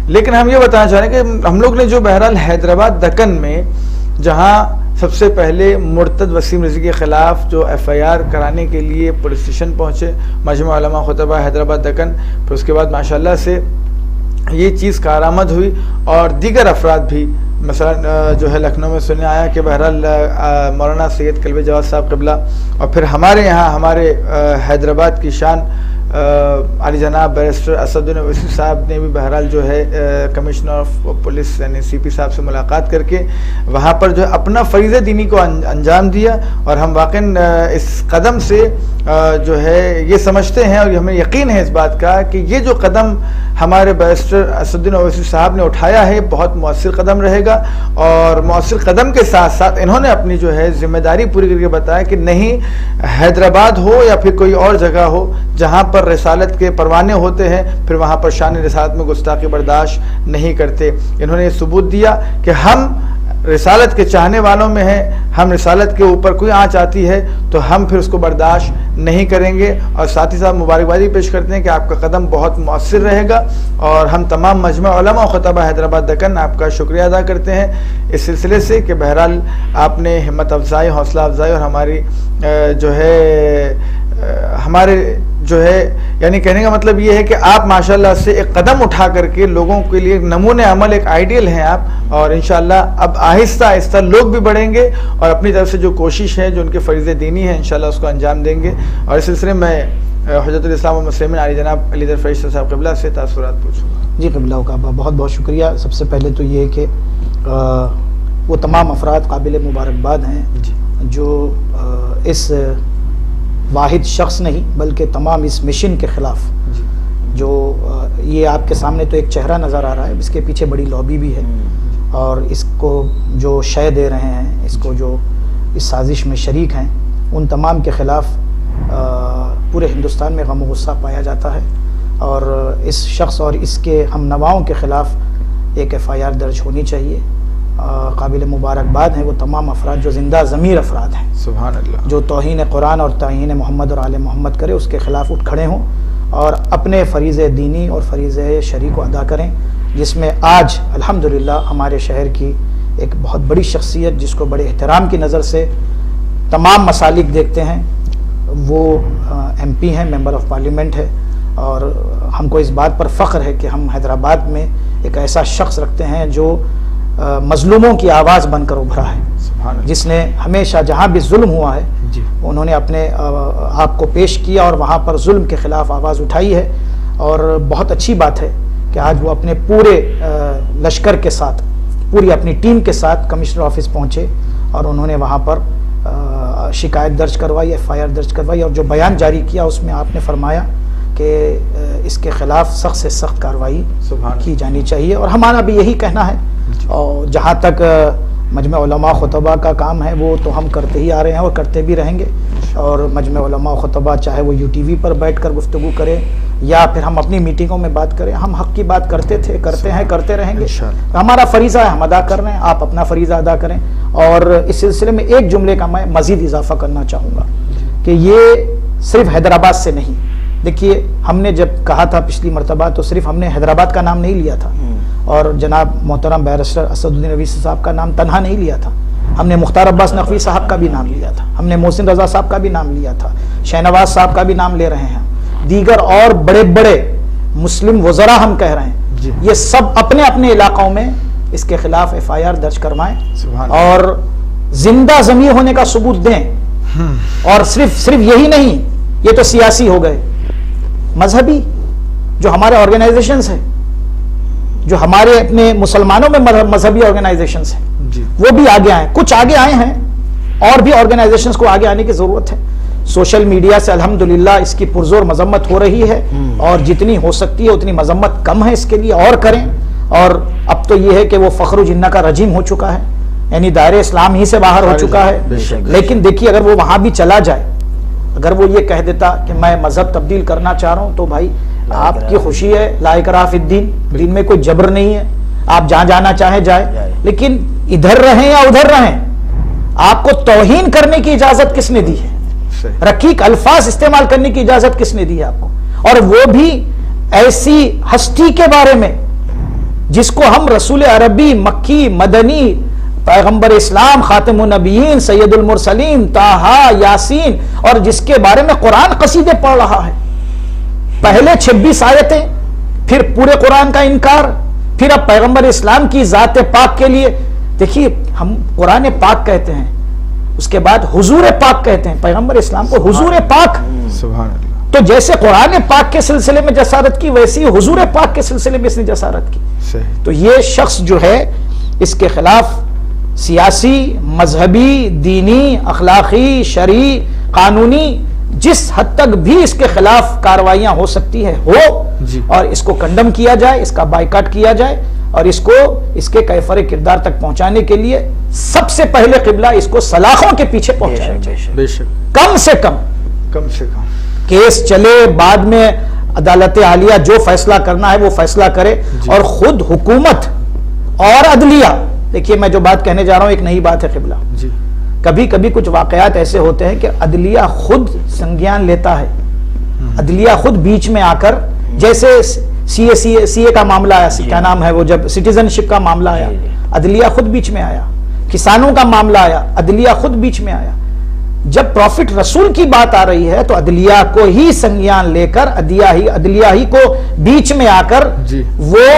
[SPEAKER 1] لیکن ہم یہ بتانا چاہ رہے ہیں کہ ہم لوگ نے جو بہرحال حیدرآباد دکن میں جہاں سب سے پہلے مرتد وسیم رضوی کے خلاف جو FIR کرانے کے لیے پولیس اسٹیشن پہنچے مجمع علماء خطبہ حیدرآباد دکن، پھر اس کے بعد ماشاءاللہ سے یہ چیز کارآمد ہوئی اور دیگر افراد بھی، مثلا جو ہے لکھنؤ میں سننے آیا کہ بہرحال مولانا سید کلب جواد صاحب قبلہ، اور پھر ہمارے یہاں ہمارے حیدرآباد کی شان علی جناب بیرسٹر اسدالدین اویسی صاحب نے بھی بہرحال جو ہے کمشنر آف پولیس یعنی CP صاحب سے ملاقات کر کے وہاں پر جو ہے اپنا فریضہ دینی کو انجام دیا، اور ہم واقعاً اس قدم سے جو ہے یہ سمجھتے ہیں اور ہمیں یقین ہے اس بات کا کہ یہ جو قدم ہمارے بیرسٹر اسدالدین اویسی صاحب نے اٹھایا ہے بہت مؤثر قدم رہے گا، اور مؤثر قدم کے ساتھ ساتھ انہوں نے اپنی جو ہے ذمہ داری پوری کر کے بتایا کہ نہیں حیدرآباد ہو یا پھر کوئی اور جگہ ہو جہاں پر رسالت کے پروانے ہوتے ہیں پھر وہاں پر شان رسالت میں گستاخی برداشت نہیں کرتے۔ انہوں نے یہ ثبوت دیا کہ ہم رسالت کے چاہنے والوں میں ہیں، ہم رسالت کے اوپر کوئی آنچ آتی ہے تو ہم پھر اس کو برداشت نہیں کریں گے، اور ساتھ ہی ساتھ مبارکبادی پیش کرتے ہیں کہ آپ کا قدم بہت مؤثر رہے گا، اور ہم تمام مجمع علماء و خطبہ حیدرآباد دکن آپ کا شکریہ ادا کرتے ہیں اس سلسلے سے کہ بہرحال آپ نے ہمت افزائی، حوصلہ افزائی اور ہماری جو ہے ہمارے جو ہے یعنی کہنے کا مطلب یہ ہے کہ آپ ماشاءاللہ سے ایک قدم اٹھا کر کے لوگوں کے لیے نمونے عمل ایک آئیڈیل ہیں آپ، اور انشاءاللہ اب آہستہ آہستہ لوگ بھی بڑھیں گے اور اپنی طرف سے جو کوشش ہے جو ان کے فریضے دینی ہے انشاءاللہ اس کو انجام دیں گے۔ اور اس سلسلے میں حجت الاسلام والمسلمین علی جناب علی در فرشتہ صاحب قبلہ سے تاثرات پوچھوں گا۔
[SPEAKER 2] جی قبلہ کعبہ، بہت بہت شکریہ۔ سب سے پہلے تو یہ ہے کہ وہ تمام افراد قابل مبارکباد ہیں جو اس واحد شخص نہیں بلکہ تمام اس مشن کے خلاف جو یہ آپ کے سامنے تو ایک چہرہ نظر آ رہا ہے، اس کے پیچھے بڑی لابی بھی ہے، اور اس کو جو شے دے رہے ہیں، اس کو جو اس سازش میں شریک ہیں، ان تمام کے خلاف پورے ہندوستان میں غم و غصہ پایا جاتا ہے، اور اس شخص اور اس کے ہم نواؤں کے خلاف ایک FIR درج ہونی چاہیے۔ قابل مبارکباد ہیں وہ تمام افراد جو زندہ ضمیر افراد ہیں،
[SPEAKER 1] سبحان اللہ، جو
[SPEAKER 2] توہین قرآن اور توہین محمد اور آل محمد کرے اس کے خلاف اٹھ کھڑے ہوں اور اپنے فریضے دینی اور فریضے شرعی کو ادا کریں، جس میں آج الحمدللہ ہمارے شہر کی ایک بہت بڑی شخصیت جس کو بڑے احترام کی نظر سے تمام مسالک دیکھتے ہیں وہ MP ہیں، ممبر آف پارلیمنٹ ہے، اور ہم کو اس بات پر فخر ہے کہ ہم حیدرآباد میں ایک ایسا شخص رکھتے ہیں جو مظلوموں کی آواز بن کر ابھرا ہے، جس نے ہمیشہ جہاں بھی ظلم ہوا ہے انہوں نے اپنے آپ کو پیش کیا اور وہاں پر ظلم کے خلاف آواز اٹھائی ہے، اور بہت اچھی بات ہے کہ آج وہ اپنے پورے لشکر کے ساتھ، پوری اپنی ٹیم کے ساتھ کمشنر آفس پہنچے اور انہوں نے وہاں پر شکایت درج کروائی، FIR درج کروائی، اور جو بیان جاری کیا اس میں آپ نے فرمایا کہ اس کے خلاف سخت سے سخت کارروائی کی جانی چاہیے، اور ہمارا بھی یہی کہنا ہے۔ اور جہاں تک مجمع علماء خطبہ کا کام ہے وہ تو ہم کرتے ہی آ رہے ہیں اور کرتے بھی رہیں گے، اور مجمع علماء خطبہ چاہے وہ UTV پر بیٹھ کر گفتگو کریں یا پھر ہم اپنی میٹنگوں میں بات کریں، ہم حق کی بات کرتے تھے، کرتے ہیں، کرتے رہیں گے، ہمارا فریضہ ہے، ہم ادا کر رہے ہیں، آپ اپنا فریضہ ادا کریں۔ اور اس سلسلے میں ایک جملے کا میں مزید اضافہ کرنا چاہوں گا کہ یہ صرف حیدرآباد سے نہیں، دیکھیے ہم نے جب کہا تھا پچھلی مرتبہ تو صرف ہم نے حیدرآباد کا نام نہیں لیا تھا، اور جناب محترم بیرسٹر اسدالدین اویسی صاحب کا نام تنہا نہیں لیا تھا، ہم نے مختار عباس نقوی صاحب کا بھی نام لیا تھا، ہم نے محسن رضا صاحب کا بھی نام لیا تھا، شہنواز صاحب کا بھی نام لے رہے ہیں، دیگر اور بڑے بڑے مسلم وزراء ہم کہہ رہے ہیں، یہ سب اپنے اپنے علاقوں میں اس کے خلاف FIR درج کروائیں اور زندہ ضمیر ہونے کا ثبوت دیں۔ اور صرف یہی نہیں، یہ تو سیاسی ہو گئے، مذہبی جو ہمارے آرگنائزیشنز ہیں، جو ہمارے اپنے مسلمانوں میں مذہبی آرگنائزیشنز ہیں وہ بھی آگے آئیں، کچھ آگے آئے ہیں اور بھی آرگنائزیشنز کو آگے آنے کی ضرورت ہے۔ سوشل میڈیا سے الحمدللہ اس کی پرزور مذمت ہو رہی ہے، اور جتنی ہو سکتی ہے اتنی مذمت کم ہے، اس کے لیے اور کریں۔ اور اب تو یہ ہے کہ وہ فخر و جنہ کا رجیم ہو چکا ہے، یعنی دائرہ اسلام ہی سے باہر ہو چکا ہے، لیکن دیکھیے اگر وہ وہاں بھی چلا جائے، اگر وہ یہ کہہ دیتا کہ میں مذہب تبدیل کرنا چاہ رہا ہوں تو بھائی آپ کی خوشی ہے، لا اکراہ فی الدین، دین میں کوئی جبر نہیں ہے، آپ جہاں جانا چاہیں جائیں، لیکن ادھر رہیں یا ادھر رہیں، آپ کو توہین کرنے کی اجازت کس نے دی ہے؟ رقیق الفاظ استعمال کرنے کی اجازت کس نے دی ہے آپ کو؟ اور وہ بھی ایسی ہستی کے بارے میں جس کو ہم رسول عربی، مکی، مدنی، پیغمبر اسلام، خاتم النبیین، سید المرسلین، طٰہٰ، یاسین، اور جس کے بارے میں قرآن قصیدے پڑھ رہا ہے. پہلے 26 آیتیں، پھر پورے قرآن کا انکار، پھر اب پیغمبر اسلام کی ذات پاک کے لیے. دیکھیے ہم قرآن پاک کہتے ہیں، اس کے بعد حضور پاک کہتے ہیں، پیغمبر اسلام کو حضور پاک.
[SPEAKER 1] سبحان اللہ.
[SPEAKER 2] تو جیسے قرآن پاک کے سلسلے میں جسارت کی، ویسی حضور پاک کے سلسلے میں اس نے جسارت کی. تو یہ شخص جو ہے اس کے خلاف سیاسی، مذہبی، دینی، اخلاقی، شرعی، قانونی جس حد تک بھی اس کے خلاف کارروائیاں ہو سکتی ہے ہو، اور اس کو کنڈم کیا جائے، اس کا بائیکاٹ کیا جائے، اور اس کو اس کے کیفر کردار تک پہنچانے کے لیے سب سے پہلے قبلہ اس کو سلاخوں کے پیچھے پہنچایا جائے.
[SPEAKER 1] بے شک.
[SPEAKER 2] کم سے کم کیس چلے، بعد میں عدالت عالیہ جو فیصلہ کرنا ہے وہ فیصلہ کرے. اور خود حکومت اور عدلیہ، دیکھیے میں جو بات کہنے جا رہا ہوں ایک نئی بات ہے قبلہ. کبھی کبھی کچھ واقعات ایسے ہوتے ہیں کہ عدلیہ خود سنگیان لیتا ہے، عدلیہ خود بیچ میں آ کر، جیسے سی اے کا معاملہ آیا، کیا نام ہے وہ، جب سٹیزن شپ کا معاملہ آیا عدلیہ خود بیچ میں آیا، کسانوں کا معاملہ آیا عدلیہ خود بیچ میں آیا. جب پروفٹ رسول کی بات آ رہی ہے تو عدلیہ کو ہی سنگیان لے کر، عدلیہ ہی کو بیچ میں آ کر وہ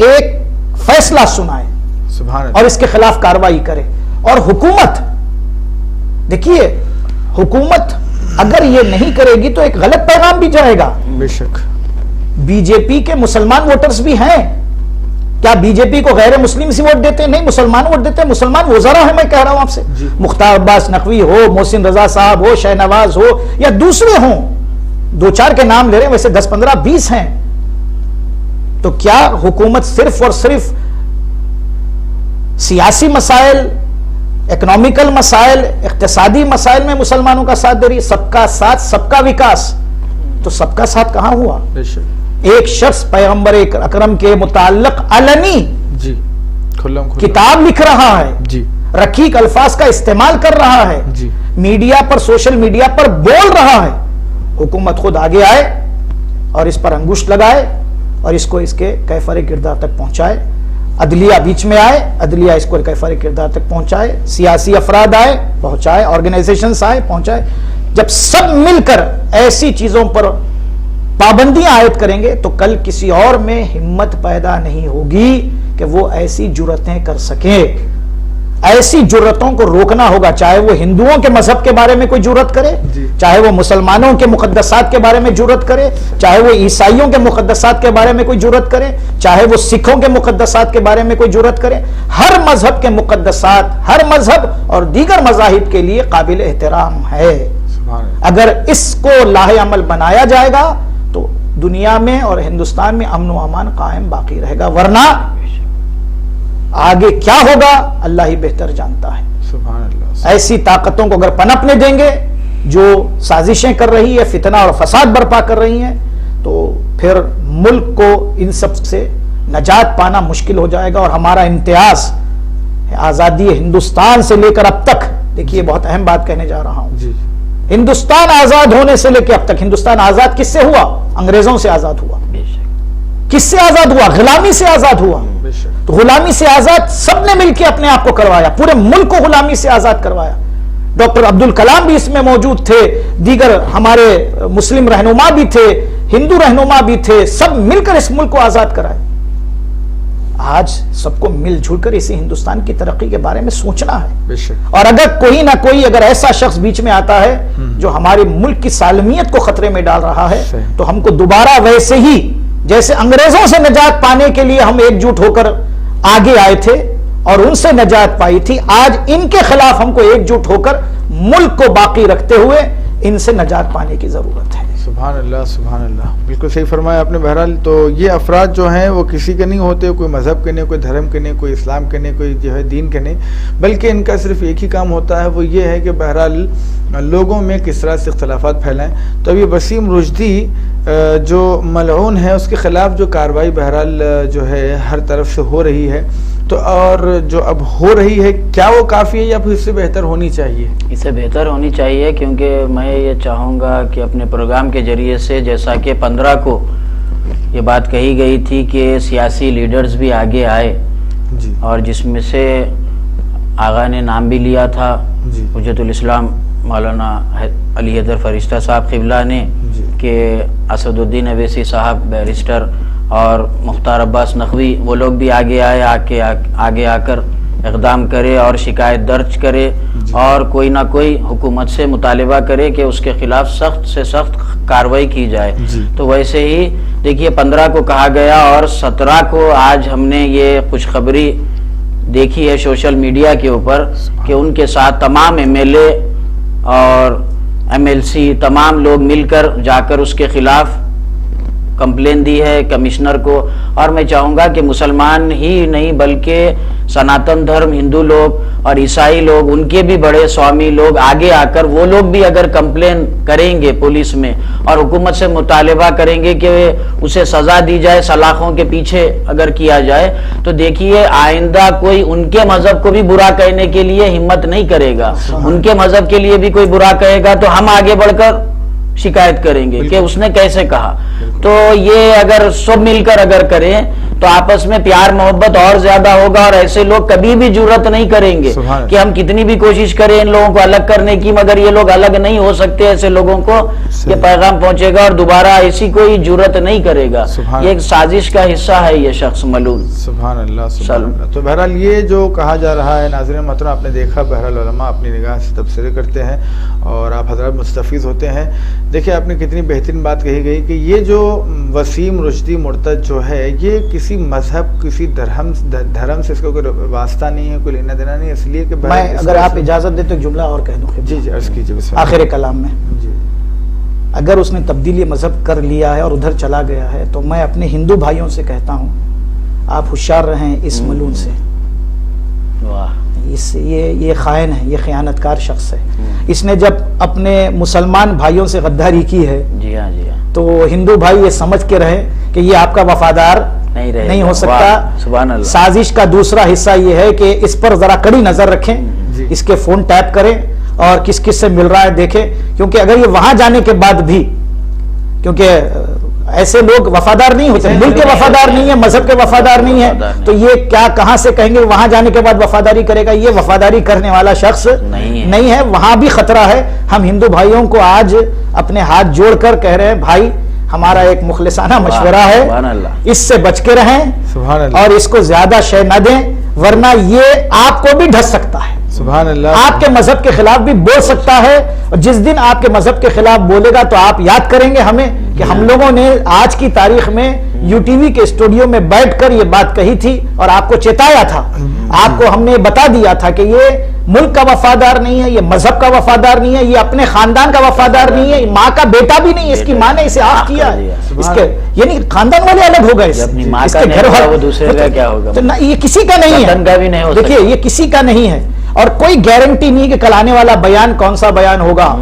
[SPEAKER 2] ایک فیصلہ سنائے اور اس کے خلاف کارروائی کرے. اور حکومت، دیکھیے حکومت اگر یہ نہیں کرے گی تو ایک غلط پیغام بھی جائے گا.
[SPEAKER 1] بے شک.
[SPEAKER 2] بی جے پی کے مسلمان ووٹرز بھی ہیں، کیا بی جے پی کو غیر مسلم سی ووٹ دیتے ہیں؟ نہیں، مسلمان ووٹ دیتے ہیں. مسلمان وزراء ہیں، میں کہہ رہا ہوں آپ سے، مختار عباس نقوی ہو، محسن رضا صاحب ہو، شہنواز ہو، یا دوسرے ہوں، 2-4 کے نام لے رہے ہیں، ویسے 10, 15, 20 ہیں. تو کیا حکومت صرف اور صرف سیاسی مسائل، اکنامیکل مسائل، اقتصادی مسائل میں مسلمانوں کا ساتھ دے رہی ہے؟ سب کا ساتھ، سب کا وکاس. تو سب کا ساتھ کہاں ہوا؟ ایک شخص پیغمبر اکرم کے متعلق علنی کتاب لکھ رہا ہے، رقیق الفاظ کا استعمال کر رہا ہے، میڈیا پر، سوشل میڈیا پر بول رہا ہے. حکومت خود آگے آئے اور اس پر انگشت لگائے اور اس کو اس کے کیفر کردار تک پہنچائے. عدلیہ بیچ میں آئے، عدلیہ اس کو کیفر کردار تک پہنچائے. سیاسی افراد آئے، پہنچائے. آرگنائزیشنز آئے، پہنچائے. جب سب مل کر ایسی چیزوں پر پابندیاں عائد کریں گے تو کل کسی اور میں ہمت پیدا نہیں ہوگی کہ وہ ایسی جرتیں کر سکے. ایسی جرتوں کو روکنا ہوگا، چاہے وہ ہندوؤں کے مذہب کے بارے میں کوئی جرت کرے، چاہے وہ مسلمانوں کے مقدسات کے بارے میں جرت کرے، چاہے وہ عیسائیوں کے مقدسات کے بارے میں کوئی جرت کرے، چاہے وہ سکھوں کے مقدسات کے بارے میں کوئی جرت کرے. ہر مذہب کے مقدسات، ہر مذہب اور دیگر مذاہب کے لیے قابل احترام ہے. اگر اس کو لاہ عمل بنایا جائے گا تو دنیا میں اور ہندوستان میں امن و امان قائم باقی رہے گا، ورنہ آگے کیا ہوگا اللہ ہی بہتر جانتا ہے.
[SPEAKER 1] سبحان اللہ.
[SPEAKER 2] ایسی طاقتوں کو اگر پنپنے دیں گے جو سازشیں کر رہی ہے، فتنہ اور فساد برپا کر رہی ہیں، تو پھر ملک کو ان سب سے نجات پانا مشکل ہو جائے گا. اور ہمارا امتیاز آزادی ہندوستان سے لے کر اب تک، دیکھیے بہت اہم بات کہنے جا رہا ہوں، ہندوستان آزاد ہونے سے لے کے اب تک، ہندوستان آزاد کس سے ہوا؟ انگریزوں سے آزاد ہوا. کس سے آزاد ہوا؟ غلامی سے آزاد ہوا. تو غلامی سے آزاد سب نے مل کے اپنے آپ کو کروایا، پورے ملک کو غلامی سے آزاد کروایا. ڈاکٹر عبدالکلام بھی اس میں موجود تھے، دیگر ہمارے مسلم رہنما بھی تھے، ہندو رہنما بھی تھے، سب مل کر اس ملک کو آزاد کرائے. آج سب کو مل جل کر اسی ہندوستان کی ترقی کے بارے میں سوچنا ہے. اور اگر کوئی نہ کوئی اگر ایسا شخص بیچ میں آتا ہے جو ہمارے ملک کی سالمیت کو خطرے میں ڈال رہا ہے، تو ہم کو دوبارہ ویسے ہی جیسے انگریزوں سے نجات پانے کے لیے ہم ایک جٹ ہو کر آگے آئے تھے اور ان سے نجات پائی تھی، آج ان کے خلاف ہم کو ایک جٹ ہو کر ملک کو باقی رکھتے ہوئے ان سے نجات پانے کی ضرورت ہے.
[SPEAKER 1] سبحان اللہ سبحان اللہ، بالکل صحیح فرمایا آپ نے۔ بہرحال تو یہ افراد جو ہیں وہ کسی کے نہیں ہوتے، کوئی مذہب کے نہیں، کوئی دھرم کے نہیں، کوئی اسلام کے نہیں، کوئی جو ہے دین کے نہیں، بلکہ ان کا صرف ایک ہی کام ہوتا ہے، وہ یہ ہے کہ بہرحال لوگوں میں کس طرح سے اختلافات پھیلائیں۔ تو اب یہ وسیم رشدی جو ملعون ہے اس کے خلاف جو کارروائی بہرحال جو ہے ہر طرف سے ہو رہی ہے، تو اور جو اب ہو رہی ہے کیا وہ کافی ہے یا پھر اس سے بہتر ہونی چاہیے؟
[SPEAKER 3] اس سے بہتر ہونی چاہیے، کیونکہ میں یہ چاہوں گا کہ اپنے پروگرام کے ذریعے سے، جیسا کہ 15 کو یہ بات کہی گئی تھی کہ سیاسی لیڈرز بھی آگے آئے،
[SPEAKER 1] جی،
[SPEAKER 3] اور جس میں سے آغا نے نام بھی لیا تھا،
[SPEAKER 1] جی،
[SPEAKER 3] حجت الاسلام مولانا علی حیدر فرشتہ صاحب قبلہ نے،
[SPEAKER 1] جی،
[SPEAKER 3] کہ اسد الدین اویسی صاحب بیرسٹر اور مختار عباس نقوی، وہ لوگ بھی آگے آئے، آگے آ کر اقدام کرے اور شکایت درج کرے، اور کوئی نہ کوئی حکومت سے مطالبہ کرے کہ اس کے خلاف سخت سے سخت کارروائی کی جائے۔
[SPEAKER 1] جی،
[SPEAKER 3] تو ویسے ہی دیکھیے 15 کو کہا گیا اور 17 کو آج ہم نے یہ خوشخبری دیکھی ہے سوشل میڈیا کے اوپر کہ ان کے ساتھ تمام ایم ایل اے اور ایم ایل سی تمام لوگ مل کر جا کر اس کے خلاف کمپلین دی ہے کمشنر کو۔ اور میں چاہوں گا کہ مسلمان ہی نہیں بلکہ سناتن دھرم ہندو لوگ اور عیسائی لوگ، ان کے بھی بڑے سوامی لوگ آگے آ کر وہ لوگ بھی اگر کمپلین کریں گے پولیس میں اور حکومت سے مطالبہ کریں گے کہ اسے سزا دی جائے، سلاخوں کے پیچھے اگر کیا جائے، تو دیکھیے آئندہ کوئی ان کے مذہب کو بھی برا کہنے کے لیے ہمت نہیں کرے گا۔ ان کے مذہب کے لیے بھی کوئی برا کہے گا تو ہم آگے بڑھ کر شکایت کریں گے کہ اس نے کیسے کہا۔ تو یہ اگر سب مل کر اگر کریں تو آپس میں پیار محبت اور زیادہ ہوگا، اور ایسے لوگ کبھی بھی جرأت نہیں کریں گے کہ ہم کتنی بھی کوشش کریں ان لوگوں کو الگ کرنے کی، مگر یہ لوگ الگ نہیں ہو سکتے۔ ایسے لوگوں کو یہ پیغام پہنچے گا اور دوبارہ ایسی کوئی جرأت نہیں کرے گا۔ یہ ایک سازش کا حصہ ہے یہ شخص ملعون۔
[SPEAKER 1] سبحان اللہ سبحان اللہ۔ تو بہرحال یہ جو کہا جا رہا ہے، ناظرین محترم آپ نے دیکھا، بہرحال علماء اپنی نگاہ سے تبصرے کرتے ہیں اور آپ حضرات مستفیض ہوتے ہیں۔ دیکھیں آپ نے کتنی بہترین بات کہی گئی کہ یہ جو وسیم رشدی مرتد جو ہے یہ کسی مذہب کسی دھرم سے اس کا کوئی واسطہ نہیں ہے، کوئی لینا دینا نہیں، اس لیے کہ
[SPEAKER 2] میں اگر آپ اجازت دیں تو ایک جملہ اور کہہ دوں۔
[SPEAKER 1] جی جی عرض کیجیے بسم اللہ۔
[SPEAKER 2] آخر کلام میں
[SPEAKER 1] جی،
[SPEAKER 2] اگر اس نے تبدیلی مذہب کر لیا ہے اور ادھر چلا گیا ہے تو میں اپنے ہندو بھائیوں سے کہتا ہوں آپ ہوشیار رہیں اس ملعون سے۔
[SPEAKER 3] واہ،
[SPEAKER 2] یہ خائن ہے، یہ خیانت کار شخص ہے۔ اس نے جب اپنے مسلمان بھائیوں سے غداری کی ہے
[SPEAKER 3] جی ہاں جی ہاں،
[SPEAKER 2] تو ہندو بھائی یہ سمجھ کے رہے کہ یہ آپ کا وفادار نہیں ہو سکتا۔
[SPEAKER 3] سبحان اللہ۔
[SPEAKER 2] سازش کا دوسرا حصہ یہ ہے کہ اس پر ذرا کڑی نظر رکھیں، اس کے فون ٹیپ کریں اور کس کس سے مل رہا ہے دیکھیں، کیونکہ اگر یہ وہاں جانے کے بعد بھی، کیونکہ ایسے لوگ وفادار نہیں ہوتے، ملک کے وفادار نہیں ہے، مذہب کے وفادار نہیں ہے، تو یہ کیا کہاں سے کہیں گے وہاں جانے کے بعد وفاداری کرے گا؟ یہ وفاداری کرنے والا شخص نہیں ہے۔ وہاں بھی خطرہ ہے۔ ہم ہندو بھائیوں کو آج اپنے ہاتھ جوڑ کر کہہ رہے ہیں بھائی ہمارا ایک مخلصانہ مشورہ ہے، اس سے بچ کے رہیں اور اس کو زیادہ شے نہ دیں، ورنہ یہ آپ کو بھی ڈھس سکتا ہے،
[SPEAKER 1] سبحان اللہ،
[SPEAKER 2] آپ کے مذہب کے خلاف بھی بول سکتا ہے، اور جس دن آپ کے مذہب کے خلاف بولے گا تو آپ یاد کریں گے ہمیں کہ ہم لوگوں نے آج کی تاریخ میں یو ٹی وی کے اسٹوڈیو میں بیٹھ کر یہ بات کہی تھی اور آپ کو چتایا تھا، آپ کو ہم نے بتا دیا تھا کہ یہ ملک کا وفادار نہیں ہے، یہ مذہب کا وفادار نہیں ہے، یہ اپنے خاندان کا وفادار نہیں ہے، یہ ماں کا بیٹا بھی نہیں، اس کی ماں نے اسے آف کیا ہے، اس کے یعنی خاندان والے الگ ہو گئے، اس کے گھر والے،
[SPEAKER 3] دوسرے کا کیا ہوگا؟
[SPEAKER 2] یہ کسی کا نہیں ہے، دیکھیے یہ کسی کا نہیں ہے، اور کوئی گارنٹی نہیں کہ کل آنے والا بیان کون سا بیان ہوگا۔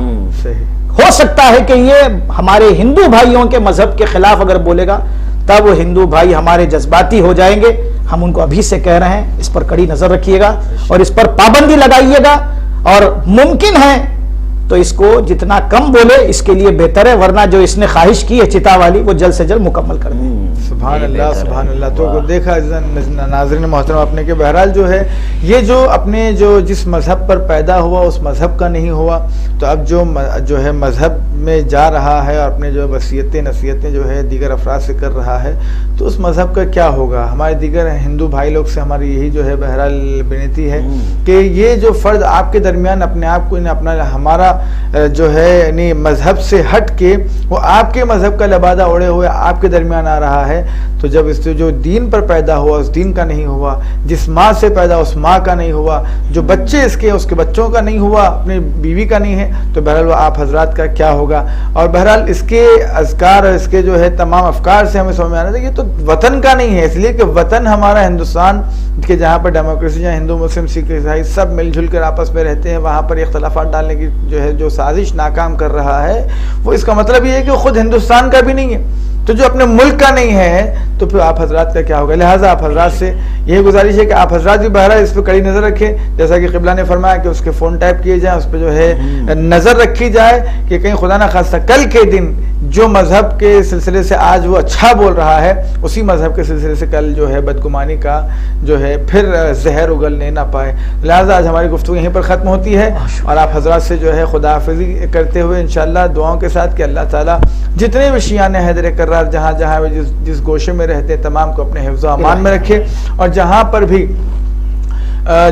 [SPEAKER 2] ہو سکتا ہے کہ یہ ہمارے ہندو بھائیوں کے مذہب کے خلاف اگر بولے گا تب وہ ہندو بھائی ہمارے جذباتی ہو جائیں گے۔ ہم ان کو ابھی سے کہہ رہے ہیں اس پر کڑی نظر رکھیے گا اور اس پر پابندی لگائیے گا، اور ممکن ہے تو اس کو جتنا کم بولے اس کے لیے بہتر ہے، ورنہ جو اس نے خواہش کی ہے چتا والی وہ جلد سے جلد مکمل کر دیں۔
[SPEAKER 1] سبحان اللہ سبحان اللہ۔ تو دیکھا ناظرین محترم آپ نے کہ بہرحال جو ہے یہ جو اپنے جس مذہب پر پیدا ہوا اس مذہب کا نہیں ہوا، تو اب جو ہے مذہب میں جا رہا ہے اور اپنے جو وصیتیں نصیحتیں جو ہے دیگر افراد سے کر رہا ہے، تو اس مذہب کا کیا ہوگا؟ ہمارے دیگر ہندو بھائی لوگ سے ہماری یہی جو ہے بہرحال بنتی ہے کہ یہ جو فرد آپ کے درمیان اپنے آپ کو اپنا ہمارا جو ہے یعنی مذہب سے ہٹ کے وہ آپ کے مذہب کا لبادہ اوڑے ہوئے آپ کے درمیان آ رہا ہے، تو جب اس سے جو دین پر پیدا ہوا اس دین کا نہیں ہوا، جس ماں سے پیدا اس ماں کا نہیں ہوا، جو بچے اس کے بچوں کا نہیں ہوا، اپنی بیوی کا نہیں ہے، تو بہرحال وہ آپ حضرات کا کیا ہوگا؟ ہوگا. اور بہرحال اس کے اذکار اور اس کے جو ہے تمام افکار سے ہمیں سمجھ میں آنا تھا یہ تو وطن کا نہیں ہے، اس لیے کہ وطن ہمارا ہندوستان کہ جہاں پر ڈیموکریسی، جہاں ہندو مسلم سکھ عیسائی سب مل جل کر آپس میں رہتے ہیں، وہاں پر اختلافات ڈالنے کی جو ہے جو سازش ناکام کر رہا ہے، وہ اس کا مطلب یہ ہے کہ وہ خود ہندوستان کا بھی نہیں ہے. تو جو اپنے ملک کا نہیں ہے تو پھر آپ حضرات کا کیا ہوگا؟ لہٰذا آپ حضرات سے یہ گزارش ہے کہ آپ حضرات بھی بہرحال اس پہ کڑی نظر رکھیں، جیسا کہ قبلہ نے فرمایا کہ اس کے فون ٹیپ کیے جائیں، اس پہ جو ہے نظر رکھی جائے کہ کہیں خدا نہ خواستہ کل کے دن جو مذہب کے سلسلے سے آج وہ اچھا بول رہا ہے اسی مذہب کے سلسلے سے کل جو ہے بدگمانی کا جو ہے پھر زہر اگلنے نہ پائے. لہٰذا آج ہماری گفتگو یہیں پر ختم ہوتی ہے اور آپ حضرات سے جو ہے خدا حافظی کرتے ہوئے انشاءاللہ دعاؤں کے ساتھ کہ اللہ تعالیٰ جتنے بھی شیعان حیدر کرار جہاں جہاں جس گوشے میں رہتے ہیں تمام کو اپنے حفظ و امان میں رکھے، اور جہاں پر بھی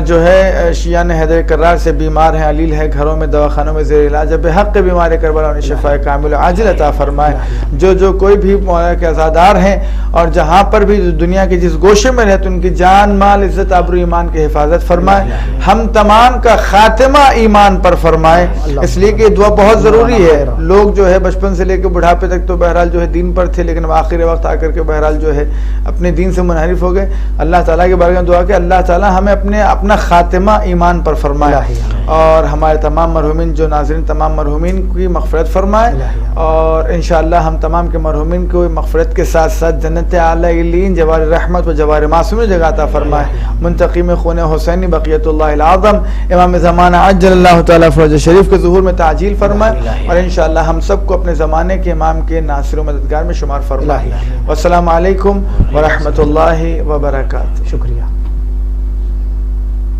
[SPEAKER 1] جو ہے شیعان حیدر کرار سے بیمار ہیں، علیل ہے، گھروں میں دواخانوں میں زیر علاج ہے، بحق بیمار کربلا انہیں شفاء کامل عاجل عطا فرمائے. جو کوئی بھی مولا کے عزادار ہیں اور جہاں پر بھی دنیا کے جس گوشے میں رہتے ان کی جان مال عزت آبرو ایمان کی حفاظت فرمائے، ہم تمام کا خاتمہ ایمان پر فرمائے. اس لیے کہ دعا بہت ضروری ہے. لوگ جو ہے بچپن سے لے کے بڑھاپے تک تو بہرحال جو ہے دین پر تھے، لیکن آخر وقت آ کر کے بہرحال جو ہے اپنے دین سے منحرف ہو گئے. اللہ تعالیٰ کے بارگاہ میں دعا کہ اللہ تعالیٰ ہمیں اپنا خاتمہ ایمان پر فرمائے اور ہمارے تمام مرحومین جو ناظرین تمام مرحومین کی مغفرت فرمائے، اور انشاءاللہ ہم تمام کے مرحومین کو مغفرت کے ساتھ ساتھ جنت اعلی علیین جوار رحمت و جوار معصوم جگہ عطا فرمائے. منتقم خون حسینی بقیت اللہ العظم امام زمانہ عجل اللہ تعالیٰ فرج شریف کے ظہور میں تعجیل فرمائے، اور انشاءاللہ ہم سب کو اپنے زمانے کے امام کے ناصر و مددگار میں شمار فرمائے. والسلام علیکم ورحمۃ اللہ وبرکاتہ.
[SPEAKER 2] شکریہ.